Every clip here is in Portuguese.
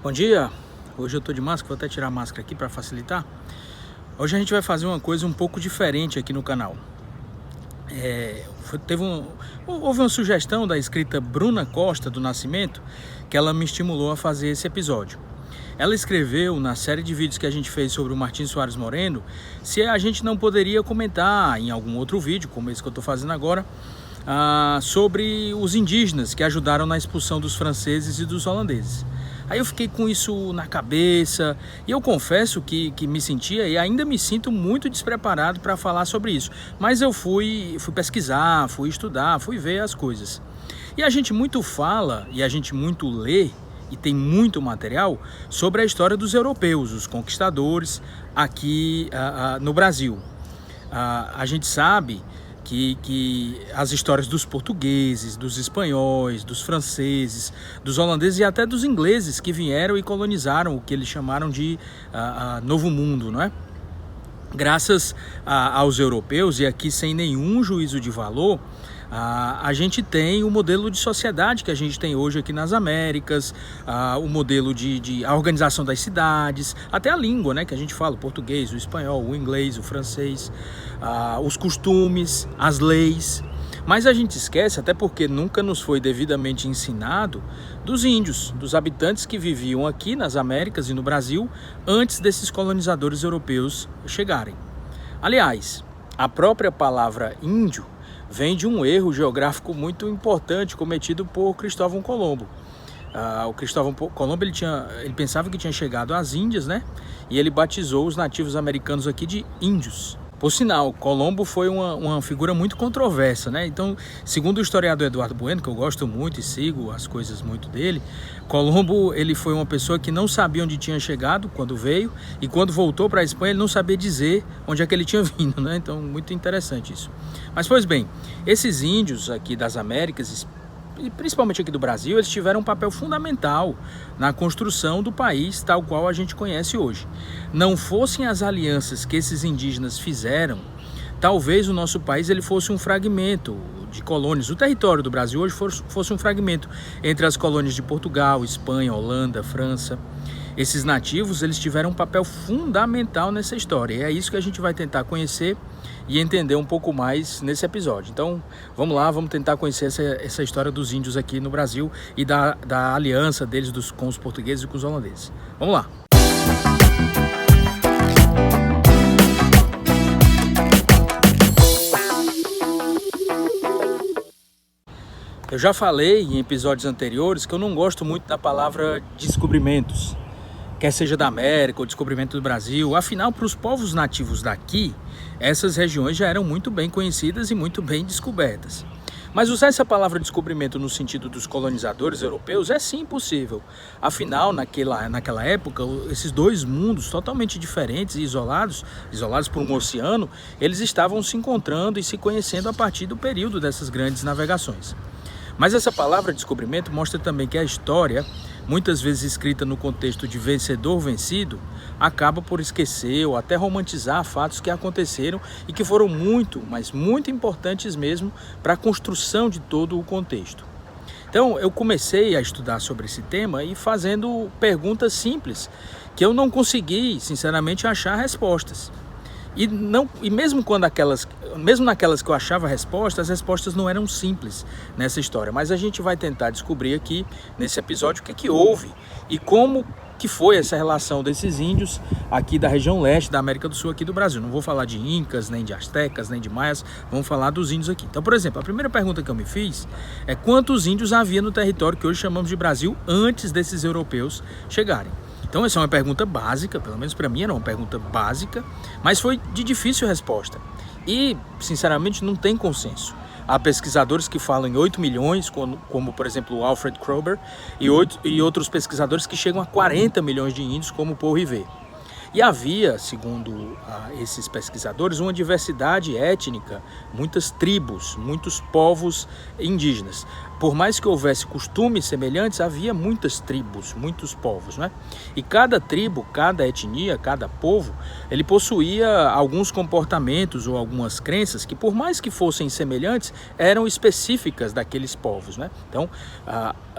Bom dia, hoje eu tô de máscara, vou até tirar a máscara aqui para facilitar. Hoje a gente vai fazer uma coisa um pouco diferente aqui no canal. Houve uma sugestão da inscrita Bruna Costa do Nascimento, que ela me estimulou a fazer esse episódio. Ela escreveu na série de vídeos que a gente fez sobre o Martim Soares Moreno, se a gente não poderia comentar em algum outro vídeo, como esse que eu tô fazendo agora, sobre os indígenas que ajudaram na expulsão dos franceses e dos holandeses. Aí eu fiquei com isso na cabeça e eu confesso que me sentia e ainda me sinto muito despreparado para falar sobre isso. Mas eu fui pesquisar, fui estudar, fui ver as coisas. E a gente muito fala e a gente muito lê e tem muito material sobre a história dos europeus, os conquistadores aqui no Brasil. A gente sabe que as histórias dos portugueses, dos espanhóis, dos franceses, dos holandeses e até dos ingleses que vieram e colonizaram o que eles chamaram de Novo Mundo, não é? Graças aos europeus, e aqui sem nenhum juízo de valor, a gente tem o modelo de sociedade que a gente tem hoje aqui nas Américas, o modelo a organização das cidades, até a língua, né, que a gente fala, o português, o espanhol, o inglês, o francês, os costumes, as leis. Mas a gente esquece, até porque nunca nos foi devidamente ensinado, dos índios, dos habitantes que viviam aqui nas Américas e no Brasil antes desses colonizadores europeus chegarem. Aliás, a própria palavra índio vem de um erro geográfico muito importante cometido por Cristóvão Colombo. O Cristóvão Colombo ele pensava que tinha chegado às Índias, né? E ele batizou os nativos americanos aqui de índios. Por sinal, Colombo foi uma figura muito controversa, né? Então, segundo o historiador Eduardo Bueno, que eu gosto muito e sigo as coisas muito dele, Colombo ele foi uma pessoa que não sabia onde tinha chegado quando veio, e quando voltou para a Espanha ele não sabia dizer onde é que ele tinha vindo, né? Então, muito interessante isso. Mas, pois bem, esses índios aqui das Américas, e principalmente aqui do Brasil, eles tiveram um papel fundamental na construção do país tal qual a gente conhece hoje. Não fossem as alianças que esses indígenas fizeram, talvez o nosso país ele fosse um fragmento de colônias. O território do Brasil hoje fosse um fragmento entre as colônias de Portugal, Espanha, Holanda, França. Esses nativos eles tiveram um papel fundamental nessa história, e é isso que a gente vai tentar conhecer e entender um pouco mais nesse episódio. Então vamos lá, vamos tentar conhecer essa história dos índios aqui no Brasil e da aliança deles com os portugueses e com os holandeses. Vamos lá! Eu já falei em episódios anteriores que eu não gosto muito da palavra descobrimentos, quer seja da América ou descobrimento do Brasil. Afinal, para os povos nativos daqui, essas regiões já eram muito bem conhecidas e muito bem descobertas. Mas usar essa palavra descobrimento no sentido dos colonizadores europeus é sim possível. Afinal, naquela época, esses dois mundos totalmente diferentes e isolados por um oceano, eles estavam se encontrando e se conhecendo a partir do período dessas grandes navegações. Mas essa palavra descobrimento mostra também que a história, muitas vezes escrita no contexto de vencedor-vencido, acaba por esquecer ou até romantizar fatos que aconteceram e que foram muito, mas muito importantes mesmo para a construção de todo o contexto. Então eu comecei a estudar sobre esse tema e fazendo perguntas simples, que eu não consegui, sinceramente, achar respostas. E mesmo naquelas que eu achava respostas, as respostas não eram simples nessa história. Mas a gente vai tentar descobrir aqui, nesse episódio, o que houve e como que foi essa relação desses índios aqui da região leste da América do Sul, aqui do Brasil. Não vou falar de incas, nem de astecas, nem de maias, vamos falar dos índios aqui. Então, por exemplo, a primeira pergunta que eu me fiz é quantos índios havia no território que hoje chamamos de Brasil antes desses europeus chegarem. Então essa é uma pergunta básica, pelo menos para mim era uma pergunta básica, mas foi de difícil resposta. E, sinceramente, não tem consenso. Há pesquisadores que falam em 8 milhões, como por exemplo o Alfred Kroeber, e outros pesquisadores que chegam a 40 milhões de índios, como Paul Rivet. E havia, segundo esses pesquisadores, uma diversidade étnica, muitas tribos, muitos povos indígenas. por mais que houvesse costumes semelhantes, havia muitas tribos, muitos povos, né? E cada tribo, cada etnia, cada povo, ele possuía alguns comportamentos ou algumas crenças que, por mais que fossem semelhantes, eram específicas daqueles povos, né? Então,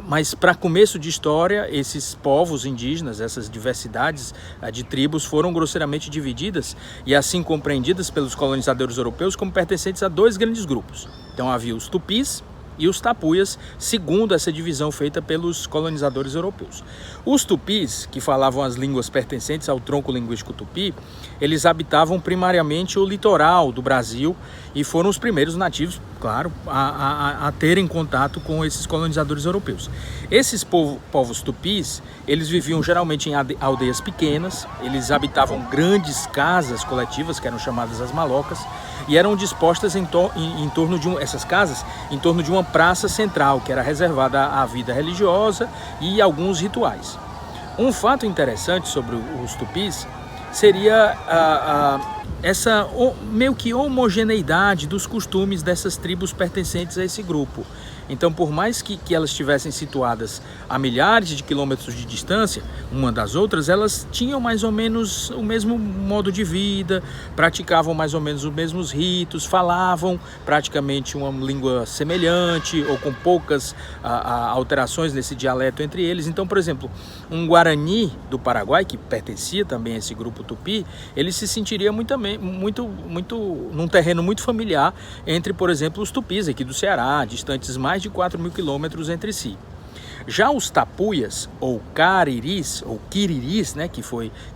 mas para começo de história, esses povos indígenas, essas diversidades de tribos foram grosseiramente divididas e assim compreendidas pelos colonizadores europeus como pertencentes a dois grandes grupos. Então havia os tupis e os tapuias, segundo essa divisão feita pelos colonizadores europeus. Os tupis, que falavam as línguas pertencentes ao tronco linguístico tupi, eles habitavam primariamente o litoral do Brasil e foram os primeiros nativos, claro, a terem contato com esses colonizadores europeus. Esses povos tupis, eles viviam geralmente em aldeias pequenas, eles habitavam grandes casas coletivas, que eram chamadas as malocas, e eram dispostas em torno de essas casas, em torno de uma praça central, que era reservada à vida religiosa e alguns rituais. Um fato interessante sobre os tupis seria essa meio que homogeneidade dos costumes dessas tribos pertencentes a esse grupo. Então, por mais que elas estivessem situadas a milhares de quilômetros de distância uma das outras, elas tinham mais ou menos o mesmo modo de vida, praticavam mais ou menos os mesmos ritos, falavam praticamente uma língua semelhante ou com poucas alterações nesse dialeto entre eles. Então, por exemplo, um Guarani do Paraguai, que pertencia também a esse grupo tupi, ele se sentiria num terreno muito familiar entre, por exemplo, os tupis aqui do Ceará, distantes mais de 4.000 quilômetros entre si. Já os tapuias, ou cariris, ou quiriris, né, que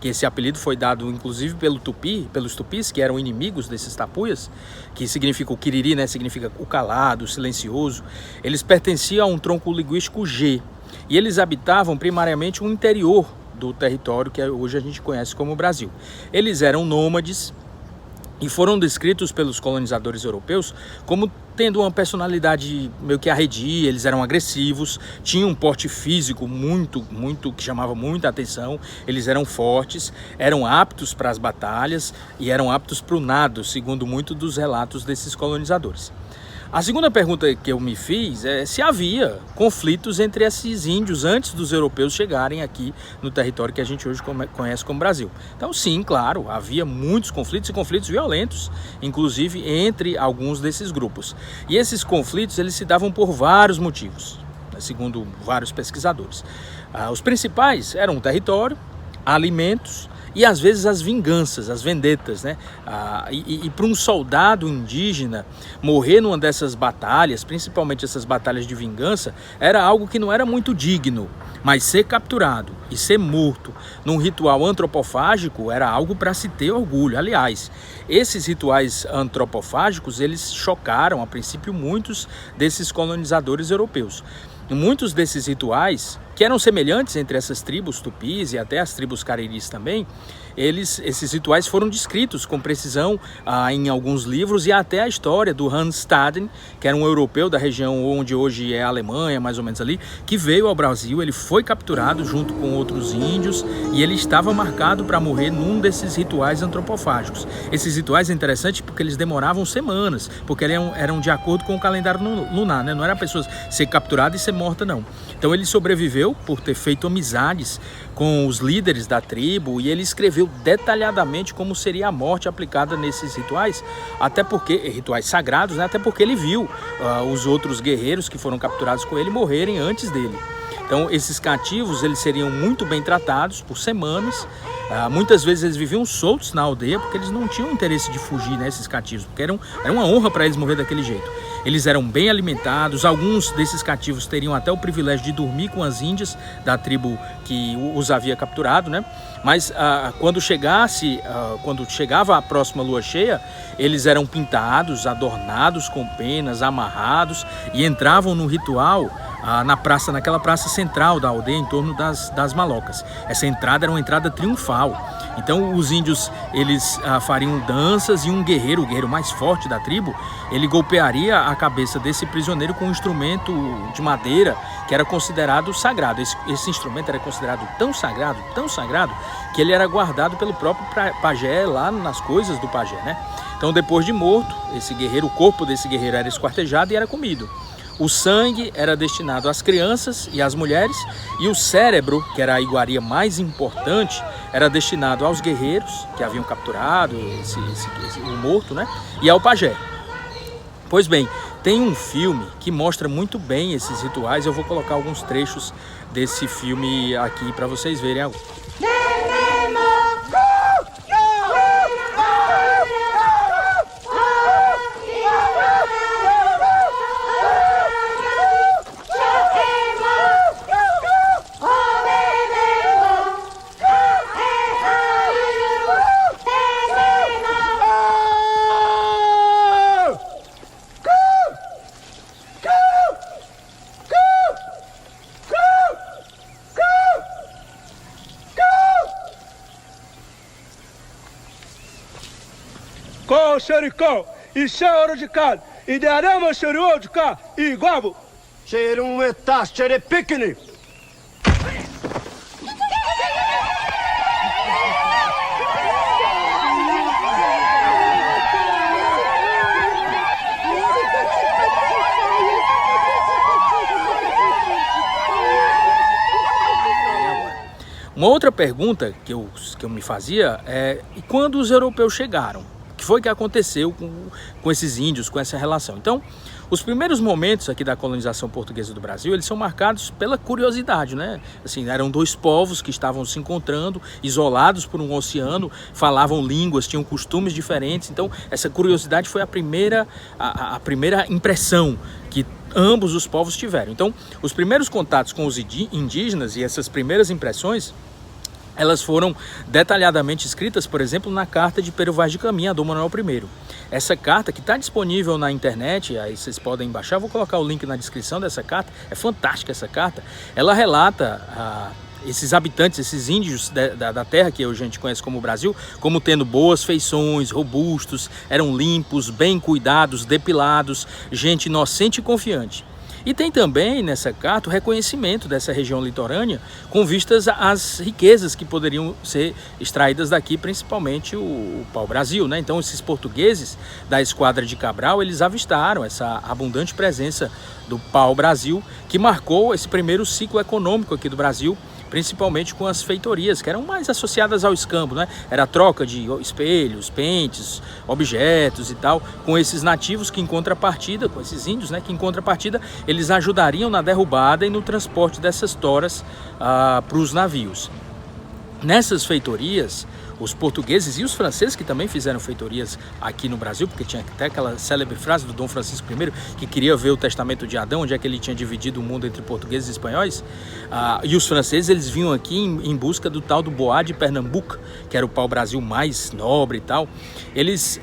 esse apelido foi dado inclusive pelos tupis, que eram inimigos desses tapuias, que significa o quiriri, né, significa o calado, o silencioso. Eles pertenciam a um tronco linguístico G, e eles habitavam primariamente o interior do território que hoje a gente conhece como Brasil. Eles eram nômades e foram descritos pelos colonizadores europeus como tendo uma personalidade meio que arredia. Eles eram agressivos, tinham um porte físico muito que chamava muita atenção, eles eram fortes, eram aptos para as batalhas e eram aptos para o nado, segundo muito dos relatos desses colonizadores. A segunda pergunta que eu me fiz é se havia conflitos entre esses índios antes dos europeus chegarem aqui no território que a gente hoje conhece como Brasil. Então sim, claro, havia muitos conflitos e conflitos violentos, inclusive entre alguns desses grupos. E esses conflitos eles se davam por vários motivos, segundo vários pesquisadores. Os principais eram o território, alimentos, e às vezes as vinganças, as vendetas, né? E para um soldado indígena morrer numa dessas batalhas, principalmente essas batalhas de vingança, era algo que não era muito digno, mas ser capturado e ser morto num ritual antropofágico era algo para se ter orgulho. Aliás, esses rituais antropofágicos, eles chocaram a princípio muitos desses colonizadores europeus. Muitos desses rituais, que eram semelhantes entre essas tribos tupis e até as tribos cariris também, esses rituais foram descritos com precisão em alguns livros, e até a história do Hans Staden, que era um europeu da região onde hoje é a Alemanha, mais ou menos ali, que veio ao Brasil. Ele foi capturado junto com outros índios e ele estava marcado para morrer num desses rituais antropofágicos. Esses rituais é interessante porque eles demoravam semanas, porque eram de acordo com o calendário lunar, né? Não era a pessoa ser capturada e ser morta, não. Então ele sobreviveu por ter feito amizades com os líderes da tribo, e ele escreveu detalhadamente como seria a morte aplicada nesses rituais, até porque rituais sagrados, né? Até porque ele viu os outros guerreiros que foram capturados com ele morrerem antes dele. Então esses cativos eles seriam muito bem tratados por semanas. Muitas vezes eles viviam soltos na aldeia porque eles não tinham interesse de fugir, né, esses cativos, porque era uma honra para eles morrer daquele jeito. Eles eram bem alimentados, alguns desses cativos teriam até o privilégio de dormir com as índias da tribo que os havia capturado, né? Mas quando chegava a próxima lua cheia, eles eram pintados, adornados com penas, amarrados, e entravam no ritual naquela praça central da aldeia, em torno das malocas. Essa entrada era uma entrada triunfal. Então os índios eles fariam danças, e o guerreiro mais forte da tribo, ele golpearia a cabeça desse prisioneiro com um instrumento de madeira que era considerado sagrado. Esse instrumento era considerado tão sagrado, que ele era guardado pelo próprio pajé lá nas coisas do pajé, né? Então depois de morto, o corpo desse guerreiro era esquartejado e era comido. O sangue era destinado às crianças e às mulheres, e o cérebro, que era a iguaria mais importante, era destinado aos guerreiros que haviam capturado o morto, né? E ao pajé. Pois bem, tem um filme que mostra muito bem esses rituais. Eu vou colocar alguns trechos desse filme aqui para vocês verem agora. Xericão, isso é ouro de cá, e derama xeriô de cá, e guabo. Xerum etá, xerepiquini. Uma outra pergunta que eu me fazia é: e quando os europeus chegaram? O que foi que aconteceu com esses índios, com essa relação? Então, os primeiros momentos aqui da colonização portuguesa do Brasil, eles são marcados pela curiosidade, né? Assim, eram dois povos que estavam se encontrando, isolados por um oceano, falavam línguas, tinham costumes diferentes. Então, essa curiosidade foi a primeira impressão que ambos os povos tiveram. Então, os primeiros contatos com os indígenas e essas primeiras impressões, elas foram detalhadamente escritas, por exemplo, na carta de Pero Vaz de Caminha, a Dom Manuel I. Essa carta, que está disponível na internet, aí vocês podem baixar, vou colocar o link na descrição dessa carta, é fantástica essa carta. Ela relata esses habitantes, esses índios da terra que hoje a gente conhece como Brasil, como tendo boas feições, robustos, eram limpos, bem cuidados, depilados, gente inocente e confiante. E tem também nessa carta o reconhecimento dessa região litorânea com vistas às riquezas que poderiam ser extraídas daqui, principalmente o pau-brasil, né? Então esses portugueses da esquadra de Cabral, eles avistaram essa abundante presença do pau-brasil, que marcou esse primeiro ciclo econômico aqui do Brasil, principalmente com as feitorias, que eram mais associadas ao escambo, né? Era a troca de espelhos, pentes, objetos e tal, com esses nativos que, em contrapartida, com esses índios, né? Que, em contrapartida, eles ajudariam na derrubada e no transporte dessas toras para os navios. Nessas feitorias, os portugueses e os franceses, que também fizeram feitorias aqui no Brasil, porque tinha até aquela célebre frase do Dom Francisco I, que queria ver o testamento de Adão, onde é que ele tinha dividido o mundo entre portugueses e espanhóis. E os franceses, eles vinham aqui em busca do tal do Bois de Pernambuco, que era o pau-brasil mais nobre e tal. Eles,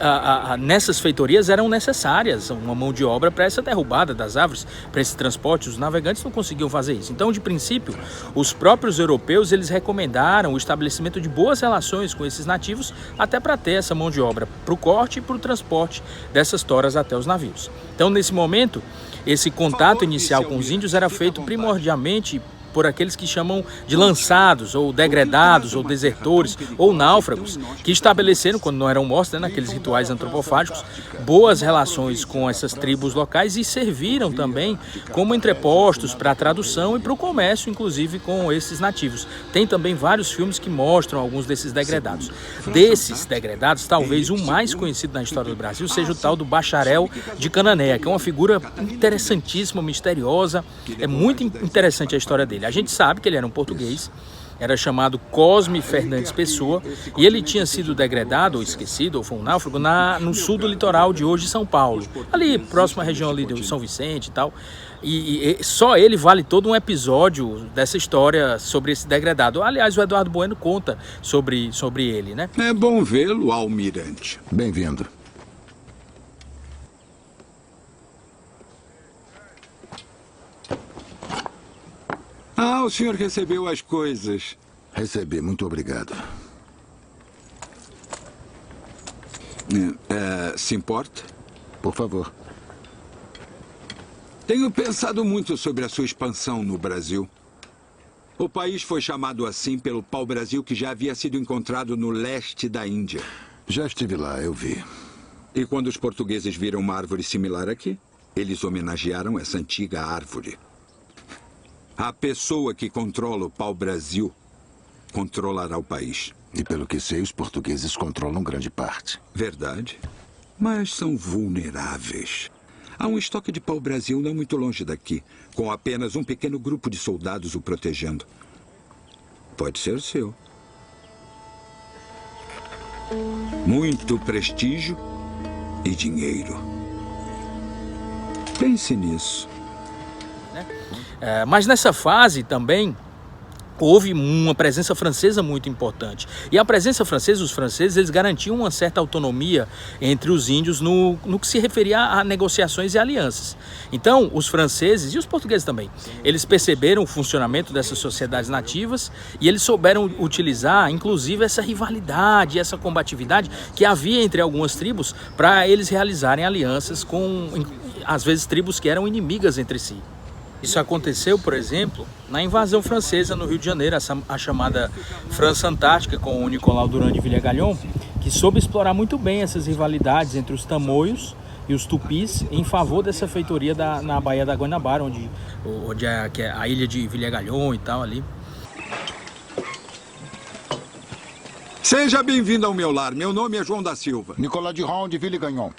nessas feitorias, eram necessárias uma mão de obra para essa derrubada das árvores, para esse transporte. Os navegantes não conseguiam fazer isso. Então, de princípio, os próprios europeus, eles recomendaram o estabelecimento de boas relações com esses nativos, até para ter essa mão de obra para o corte e para o transporte dessas toras até os navios. Então, nesse momento, esse contato inicial com os índios era feito primordialmente por aqueles que chamam de lançados, ou degredados, ou desertores, ou náufragos, que estabeleceram, quando não eram mortos, né, naqueles rituais antropofágicos, boas relações com essas tribos locais e serviram também como entrepostos para a tradução e para o comércio, inclusive, com esses nativos. Tem também vários filmes que mostram alguns desses degredados. Desses degredados, talvez o mais conhecido na história do Brasil seja o tal do Bacharel de Cananéia, que é uma figura interessantíssima, misteriosa. É muito interessante a história dele. A gente sabe que ele era um português, era chamado Cosme Fernandes Pessoa, e ele tinha sido degredado ou esquecido, ou foi um náufrago, no sul do litoral de hoje São Paulo, ali próxima à região ali de São Vicente e tal. E só ele vale todo um episódio dessa história sobre esse degredado. Aliás, o Eduardo Bueno conta sobre ele, né? É bom vê-lo, almirante. Bem-vindo. Ah, o senhor recebeu as coisas. Recebi, muito obrigado. Se importa? Por favor. Tenho pensado muito sobre a sua expansão no Brasil. O país foi chamado assim pelo pau-brasil que já havia sido encontrado no leste da Índia. Já estive lá, eu vi. E quando os portugueses viram uma árvore similar aqui? Eles homenagearam essa antiga árvore. A pessoa que controla o pau-brasil controlará o país. E pelo que sei, os portugueses controlam grande parte. Verdade. Mas são vulneráveis. Há um estoque de pau-brasil não muito longe daqui, com apenas um pequeno grupo de soldados o protegendo. Pode ser seu. Muito prestígio e dinheiro. Pense nisso. Mas nessa fase também houve uma presença francesa muito importante. E a presença francesa, os franceses, eles garantiam uma certa autonomia entre os índios no que se referia a negociações e alianças. Então, os franceses e os portugueses também, eles perceberam o funcionamento dessas sociedades nativas e eles souberam utilizar, inclusive, essa rivalidade, essa combatividade que havia entre algumas tribos para eles realizarem alianças com, às vezes, tribos que eram inimigas entre si. Isso aconteceu, por exemplo, na invasão francesa no Rio de Janeiro, a chamada França Antártica, com o Nicolau Durand de Villegagnon, que soube explorar muito bem essas rivalidades entre os tamoios e os tupis em favor dessa feitoria na Baía da Guanabara, onde é a ilha de Villegagnon e tal ali. Seja bem-vindo ao meu lar. Meu nome é João da Silva. Nicolas Durand de Villegagnon.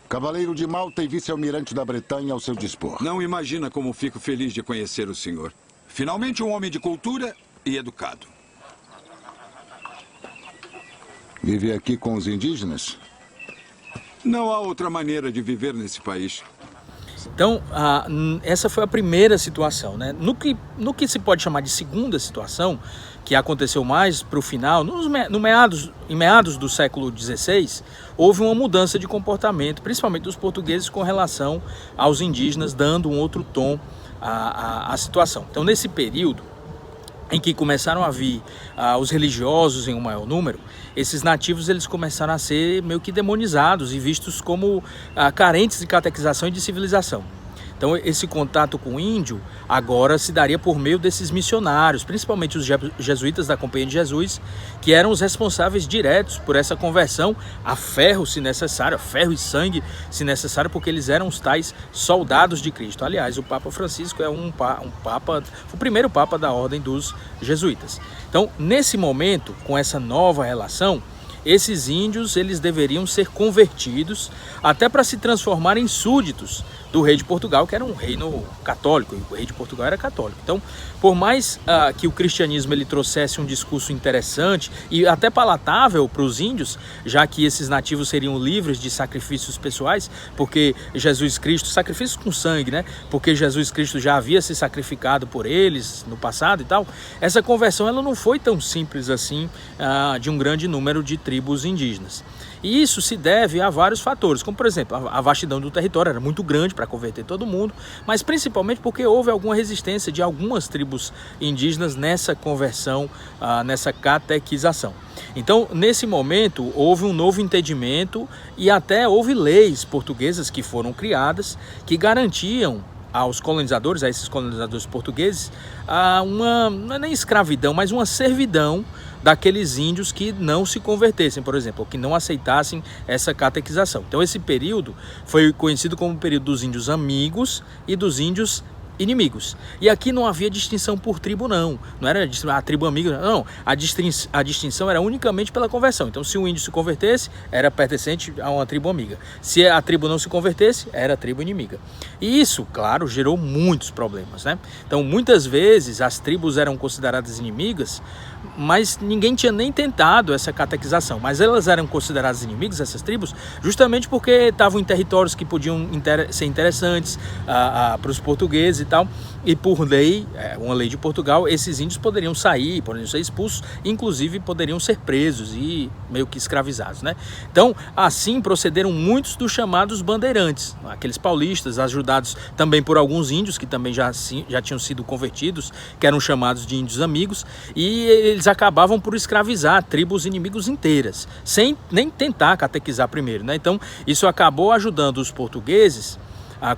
Cavaleiro de Malta e vice-almirante da Bretanha ao seu dispor. Não imagina como fico feliz de conhecer o senhor. Finalmente um homem de cultura e educado. Vive aqui com os indígenas? Não há outra maneira de viver nesse país. Então, essa foi a primeira situação, né? No que se pode chamar de segunda situação, que aconteceu mais para o final, em meados do século XVI, houve uma mudança de comportamento, principalmente dos portugueses com relação aos indígenas, dando um outro tom à situação. Então, nesse período em que começaram a vir os religiosos em um maior número, esses nativos eles começaram a ser meio que demonizados e vistos como carentes de catequização e de civilização. Então esse contato com o índio agora se daria por meio desses missionários, principalmente os jesuítas da Companhia de Jesus, que eram os responsáveis diretos por essa conversão a ferro, se necessário, a ferro e sangue, se necessário, porque eles eram os tais soldados de Cristo. Aliás, o Papa Francisco é o primeiro Papa da Ordem dos Jesuítas. Então, nesse momento, com essa nova relação, esses índios eles deveriam ser convertidos até para se transformar em súditos do rei de Portugal, que era um reino católico, e o rei de Portugal era católico. Então, por mais que o cristianismo ele trouxesse um discurso interessante e até palatável para os índios, já que esses nativos seriam livres de sacrifícios pessoais, porque Jesus Cristo, sacrifícios com sangue, né? Porque Jesus Cristo já havia se sacrificado por eles no passado e tal, essa conversão ela não foi tão simples assim de um grande número de tribos indígenas. E isso se deve a vários fatores, como por exemplo, a vastidão do território era muito grande para converter todo mundo, mas principalmente porque houve alguma resistência de algumas tribos indígenas nessa conversão, nessa catequização. Então, nesse momento, houve um novo entendimento e até houve leis portuguesas que foram criadas que garantiam aos colonizadores, a esses colonizadores portugueses, não é nem escravidão, mas uma servidão daqueles índios que não se convertessem, por exemplo, ou que não aceitassem essa catequização. Então esse período foi conhecido como o período dos índios amigos e dos índios inimigos. E aqui não havia distinção por tribo, não era a tribo amiga, não, a distinção era unicamente pela conversão. Então se um índio se convertesse, era pertencente a uma tribo amiga. Se a tribo não se convertesse, era a tribo inimiga. E isso, claro, gerou muitos problemas, né? Então muitas vezes as tribos eram consideradas inimigas, mas ninguém tinha nem tentado essa catequização. Mas elas eram consideradas inimigas, essas tribos, justamente porque estavam em territórios que podiam ser interessantes para os portugueses e tal. E por lei, uma lei de Portugal, esses índios poderiam sair, poderiam ser expulsos, inclusive poderiam ser presos e meio que escravizados, né? Então, assim procederam muitos dos chamados bandeirantes, aqueles paulistas, ajudados também por alguns índios que também já tinham sido convertidos, que eram chamados de índios amigos, e eles acabavam por escravizar tribos inimigas inteiras, sem nem tentar catequizar primeiro, né? Então, isso acabou ajudando os portugueses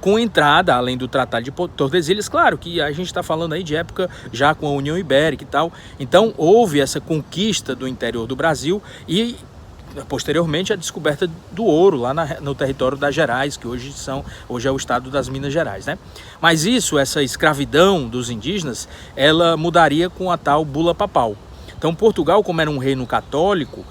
com entrada, além do Tratado de Tordesilhas, claro que a gente está falando aí de época já com a União Ibérica e tal, então houve essa conquista do interior do Brasil e posteriormente a descoberta do ouro lá no território das Gerais, que hoje é o estado das Minas Gerais, né? Mas essa escravidão dos indígenas, ela mudaria com a tal bula papal. Então Portugal, como era um reino católico,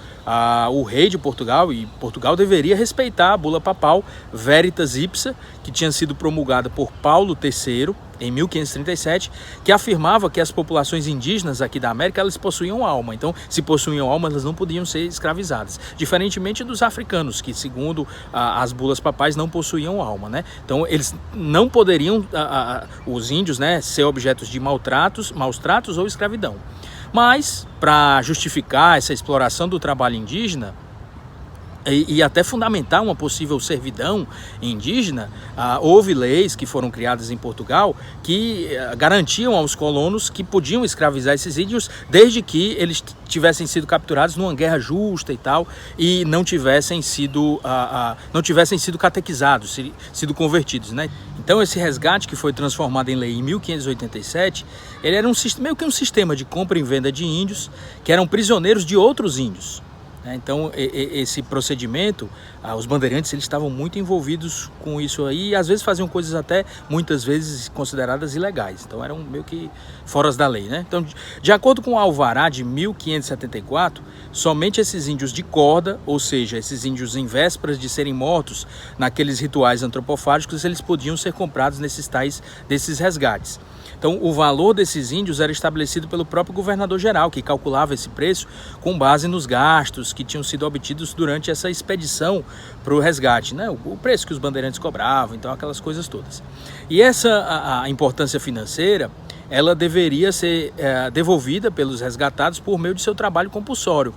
o rei de Portugal, e Portugal deveria respeitar a bula papal Veritas Ipsa, que tinha sido promulgada por Paulo III em 1537, que afirmava que as populações indígenas aqui da América, elas possuíam alma. Então, se possuíam alma, elas não podiam ser escravizadas, diferentemente dos africanos, que segundo as bulas papais não possuíam alma, né? Então, eles não poderiam, os índios, né, ser objetos de maus tratos ou escravidão. Mas, para justificar essa exploração do trabalho indígena e até fundamentar uma possível servidão indígena, houve leis que foram criadas em Portugal que garantiam aos colonos que podiam escravizar esses índios desde que eles tivessem sido capturados numa guerra justa e tal, e não tivessem sido catequizados, sido convertidos, né? Então esse resgate, que foi transformado em lei em 1587, ele era meio que um sistema de compra e venda de índios que eram prisioneiros de outros índios. Então esse procedimento, os bandeirantes, eles estavam muito envolvidos com isso aí, e às vezes faziam coisas até muitas vezes consideradas ilegais. Então eram meio que fora da lei, né? Então, de acordo com o Alvará de 1574, somente esses índios de corda, ou seja, esses índios em vésperas de serem mortos naqueles rituais antropofágicos, eles podiam ser comprados desses resgates. Então, o valor desses índios era estabelecido pelo próprio governador-geral, que calculava esse preço com base nos gastos que tinham sido obtidos durante essa expedição para o resgate, né? O preço que os bandeirantes cobravam, então aquelas coisas todas. E a importância financeira, ela deveria ser devolvida pelos resgatados por meio de seu trabalho compulsório,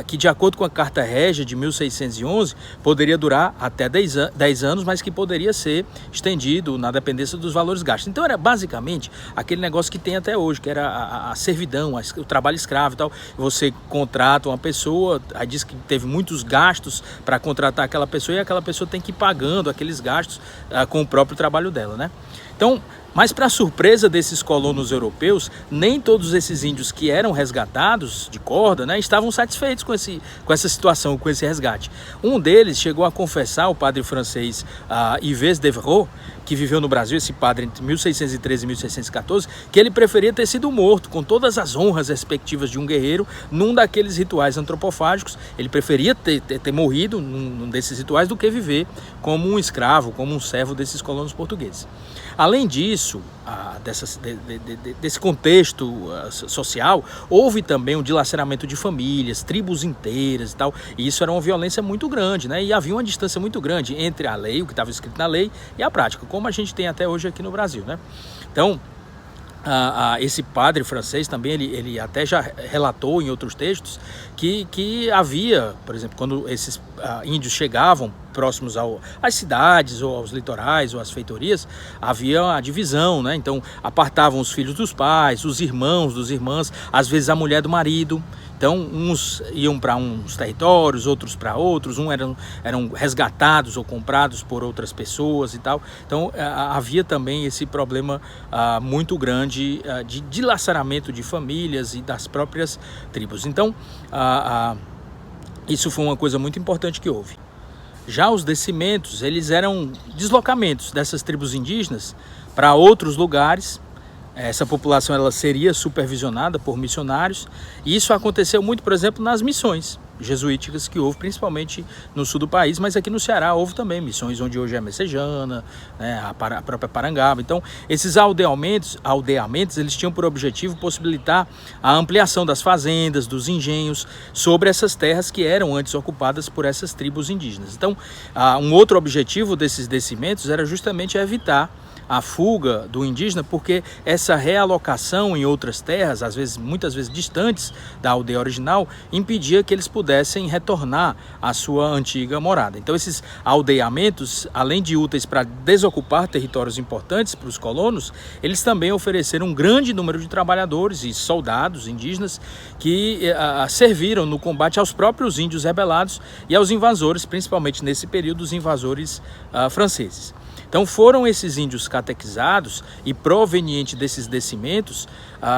que, de acordo com a Carta Régia de 1611, poderia durar até 10 anos, mas que poderia ser estendido na dependência dos valores gastos. Então era basicamente aquele negócio que tem até hoje, que era a servidão, o trabalho escravo e tal. Você contrata uma pessoa, aí diz que teve muitos gastos para contratar aquela pessoa, e aquela pessoa tem que ir pagando aqueles gastos com o próprio trabalho dela, né? Então, mas para surpresa desses colonos europeus, nem todos esses índios que eram resgatados de corda, né, estavam satisfeitos com essa situação, com esse resgate. Um deles chegou a confessar, o padre francês Yves Devereux, que viveu no Brasil, esse padre entre 1613 e 1614, que ele preferia ter sido morto, com todas as honras respectivas de um guerreiro, num daqueles rituais antropofágicos. Ele preferia ter morrido num desses rituais do que viver como um escravo, como um servo desses colonos portugueses. Além disso, desse contexto social, houve também um dilaceramento de famílias, tribos inteiras e tal, e isso era uma violência muito grande, né? E havia uma distância muito grande entre a lei, o que estava escrito na lei, e a prática, como a gente tem até hoje aqui no Brasil, né? Então, esse padre francês também, ele até já relatou em outros textos que havia, por exemplo, quando esses índios chegavam próximos às cidades, ou aos litorais, ou às feitorias, havia a divisão, né? Então, apartavam os filhos dos pais, os irmãos dos irmãs, às vezes a mulher do marido. Então, uns iam para uns territórios, outros para outros, eram resgatados ou comprados por outras pessoas e tal. Então, havia também esse problema muito grande de dilaceramento de famílias e das próprias tribos. Então, isso foi uma coisa muito importante que houve. Já os descimentos, eles eram deslocamentos dessas tribos indígenas para outros lugares. Essa população, ela seria supervisionada por missionários, e isso aconteceu muito, por exemplo, nas missões jesuíticas que houve, principalmente no sul do país, mas aqui no Ceará houve também missões onde hoje é Messejana, né, a própria Parangaba. Então, esses aldeamentos, eles tinham por objetivo possibilitar a ampliação das fazendas, dos engenhos, sobre essas terras que eram antes ocupadas por essas tribos indígenas. Então, um outro objetivo desses descimentos era justamente evitar a fuga do indígena, porque essa realocação em outras terras, muitas vezes distantes da aldeia original, impedia que eles pudessem retornar à sua antiga morada. Então, esses aldeamentos, além de úteis para desocupar territórios importantes para os colonos, eles também ofereceram um grande número de trabalhadores e soldados indígenas que serviram no combate aos próprios índios rebelados e aos invasores, principalmente nesse período, os invasores franceses. Então foram esses índios catequizados e provenientes desses descimentos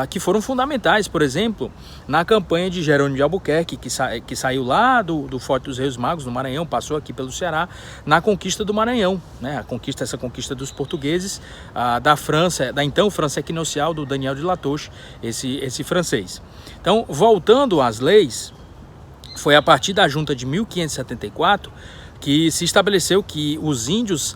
que foram fundamentais, por exemplo, na campanha de Jerônimo de Albuquerque, que saiu lá do Forte dos Reis Magos, no Maranhão, passou aqui pelo Ceará, na conquista do Maranhão, né? Essa conquista dos portugueses da França, da então França equinocial do Daniel de Latouche, esse francês. Então, voltando às leis, foi a partir da junta de 1574 que se estabeleceu que os índios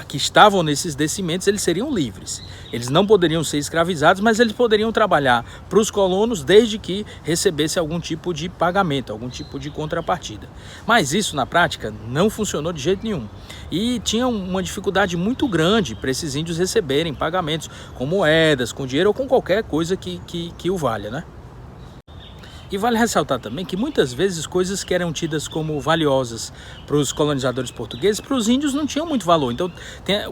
que estavam nesses descimentos, eles seriam livres. Eles não poderiam ser escravizados, mas eles poderiam trabalhar para os colonos desde que recebesse algum tipo de pagamento, algum tipo de contrapartida. Mas isso, na prática, não funcionou de jeito nenhum. E tinha uma dificuldade muito grande para esses índios receberem pagamentos com moedas, com dinheiro ou com qualquer coisa que o valha, né? E vale ressaltar também que muitas vezes coisas que eram tidas como valiosas para os colonizadores portugueses, para os índios não tinham muito valor. Então,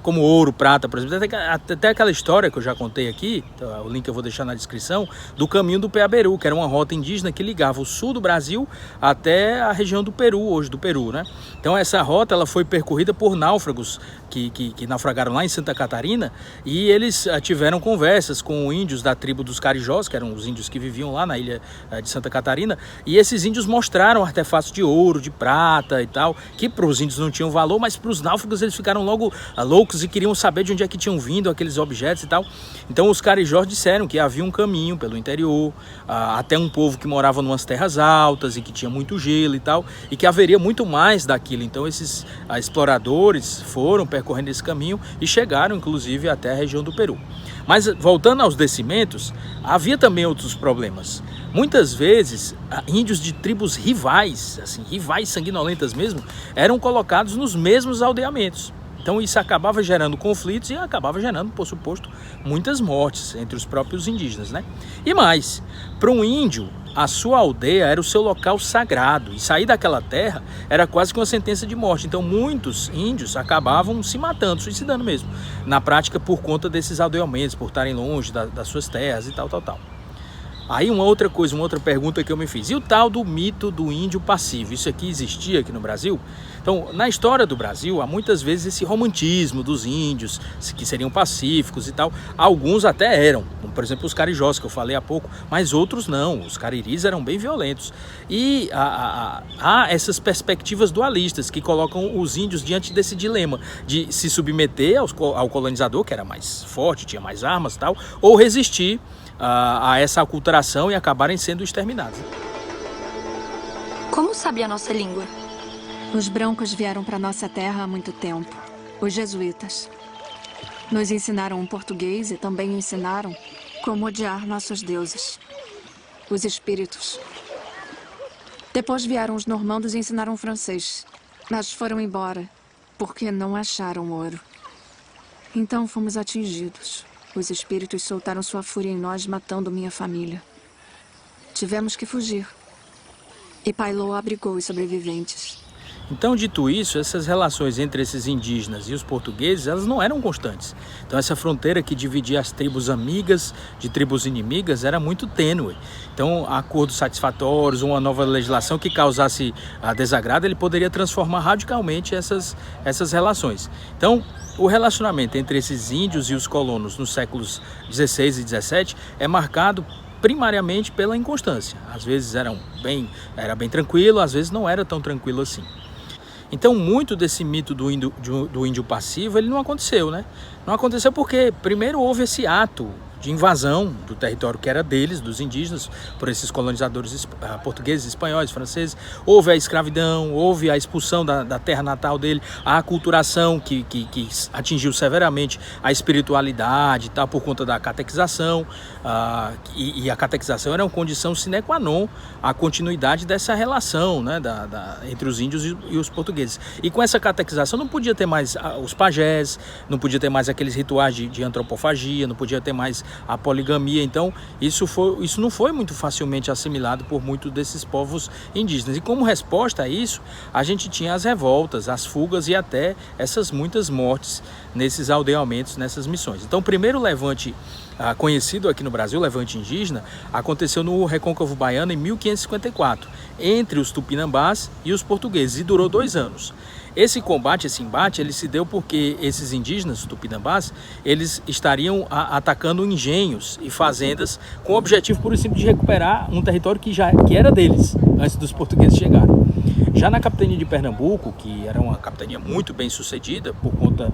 como ouro, prata, por exemplo, até aquela história que eu já contei aqui, então, o link eu vou deixar na descrição, do caminho do Peaberu, que era uma rota indígena que ligava o sul do Brasil até a região do Peru, hoje do Peru, né? Então essa rota ela foi percorrida por náufragos que naufragaram lá em Santa Catarina, e eles tiveram conversas com índios da tribo dos Carijós, que eram os índios que viviam lá na ilha de Santa Catarina, e esses índios mostraram artefatos de ouro, de prata e tal, que para os índios não tinham valor, mas para os náufragos eles ficaram logo loucos e queriam saber de onde é que tinham vindo aqueles objetos e tal. Então os Carijós disseram que havia um caminho pelo interior, até um povo que morava numas terras altas e que tinha muito gelo e tal, e que haveria muito mais daquilo. Então esses exploradores foram percorrendo esse caminho e chegaram inclusive até a região do Peru. Mas voltando aos descimentos, havia também outros problemas. Muitas vezes, índios de tribos rivais, assim, rivais sanguinolentas mesmo, eram colocados nos mesmos aldeamentos. Então isso acabava gerando conflitos e acabava gerando, por suposto, muitas mortes entre os próprios indígenas, né? E mais, para um índio, a sua aldeia era o seu local sagrado, e sair daquela terra era quase que uma sentença de morte. Então muitos índios acabavam se matando, suicidando mesmo, na prática por conta desses aldeamentos, por estarem longe das suas terras e tal. Aí uma outra pergunta que eu me fiz: e o tal do mito do índio passivo? Isso aqui existia aqui no Brasil? Então, na história do Brasil, há muitas vezes esse romantismo dos índios, que seriam pacíficos e tal. Alguns até eram, como por exemplo os carijós que eu falei há pouco, mas outros não. Os cariris eram bem violentos. E há essas perspectivas dualistas que colocam os índios diante desse dilema de se submeter ao colonizador, que era mais forte, tinha mais armas e tal, ou resistir a essa aculturação e acabarem sendo exterminados. Como sabe a nossa língua? Os brancos vieram para nossa terra há muito tempo. Os jesuítas. Nos ensinaram o português e também ensinaram como odiar nossos deuses. Os espíritos. Depois vieram os normandos e ensinaram o francês. Mas foram embora porque não acharam ouro. Então fomos atingidos. Os espíritos soltaram sua fúria em nós, matando minha família. Tivemos que fugir. E Pailô abrigou os sobreviventes. Então, dito isso, essas relações entre esses indígenas e os portugueses, elas não eram constantes. Então, essa fronteira que dividia as tribos amigas de tribos inimigas era muito tênue. Então, acordos satisfatórios, uma nova legislação que causasse desagrado, ele poderia transformar radicalmente essas relações. Então, o relacionamento entre esses índios e os colonos nos séculos XVI e XVII é marcado primariamente pela inconstância. Às vezes era bem tranquilo, às vezes não era tão tranquilo assim. Então, muito desse mito do índio passivo, ele não aconteceu, né? Não aconteceu porque, primeiro, houve esse ato de invasão do território que era deles, dos indígenas, por esses colonizadores portugueses, espanhóis, franceses. Houve a escravidão, houve a expulsão da terra natal dele, a aculturação que atingiu severamente a espiritualidade, tá, por conta da catequização, e a catequização era uma condição sine qua non à continuidade dessa relação, né, entre os índios e os portugueses. E com essa catequização não podia ter mais os pajés, não podia ter mais aqueles rituais de antropofagia, não podia ter mais a poligamia. Então isso não foi muito facilmente assimilado por muitos desses povos indígenas, e como resposta a isso a gente tinha as revoltas, as fugas e até essas muitas mortes nesses aldeamentos, nessas missões. Então o primeiro levante conhecido aqui no Brasil, levante indígena, aconteceu no Recôncavo Baiano em 1554, entre os tupinambás e os portugueses, e durou 2 anos. Esse embate, ele se deu porque esses indígenas, os tupinambás, eles estariam atacando engenhos e fazendas com o objetivo puro e simples de recuperar um território que era deles, antes dos portugueses chegarem. Já na capitania de Pernambuco, que era uma capitania muito bem sucedida por conta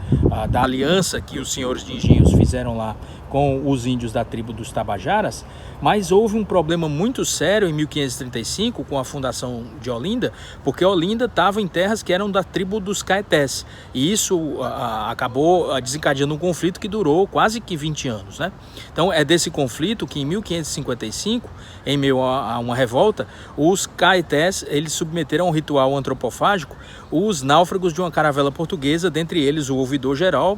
da aliança que os senhores de engenhos fizeram lá com os índios da tribo dos Tabajaras, mas houve um problema muito sério em 1535 com a fundação de Olinda, porque Olinda estava em terras que eram da tribo dos Caetés, e isso acabou desencadeando um conflito que durou quase que 20 anos, né? Então é desse conflito que em 1555, em meio a uma revolta, os Caetés eles submeteram a um ritual antropofágico os náufragos de uma caravela portuguesa, dentre eles o ouvidor geral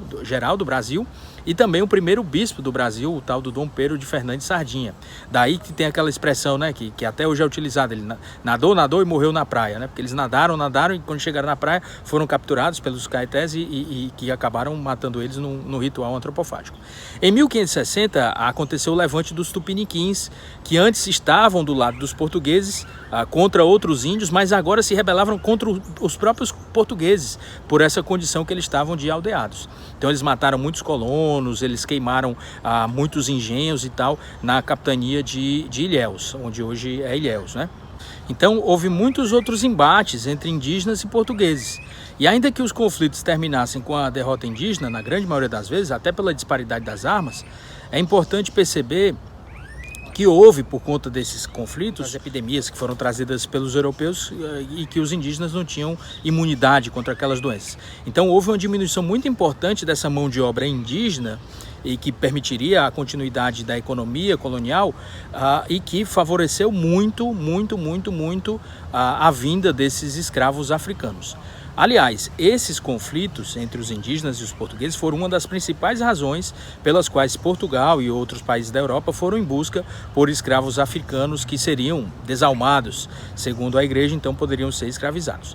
do Brasil e também o primeiro bispo do Brasil, o tal do Dom Pedro de Fernandes Sardinha. Daí que tem aquela expressão, né, que até hoje é utilizada, ele nadou e morreu na praia, né, porque eles nadaram e quando chegaram na praia foram capturados pelos Caetés e que acabaram matando eles no ritual antropofágico. Em 1560 aconteceu o levante dos Tupiniquins, que antes estavam do lado dos portugueses contra outros índios, mas agora se rebelavam contra os próprios portugueses por essa condição que eles estavam de aldeados. Então eles mataram muitos colonos, eles queimaram muitos engenhos e tal na capitania de Ilhéus, onde hoje é Ilhéus, né? Então houve muitos outros embates entre indígenas e portugueses. E ainda que os conflitos terminassem com a derrota indígena, na grande maioria das vezes, até pela disparidade das armas, é importante perceber que houve, por conta desses conflitos, as epidemias que foram trazidas pelos europeus e que os indígenas não tinham imunidade contra aquelas doenças. Então houve uma diminuição muito importante dessa mão de obra indígena e que permitiria a continuidade da economia colonial e que favoreceu muito a vinda desses escravos africanos. Aliás, esses conflitos entre os indígenas e os portugueses foram uma das principais razões pelas quais Portugal e outros países da Europa foram em busca por escravos africanos que seriam desalmados, segundo a igreja, então poderiam ser escravizados.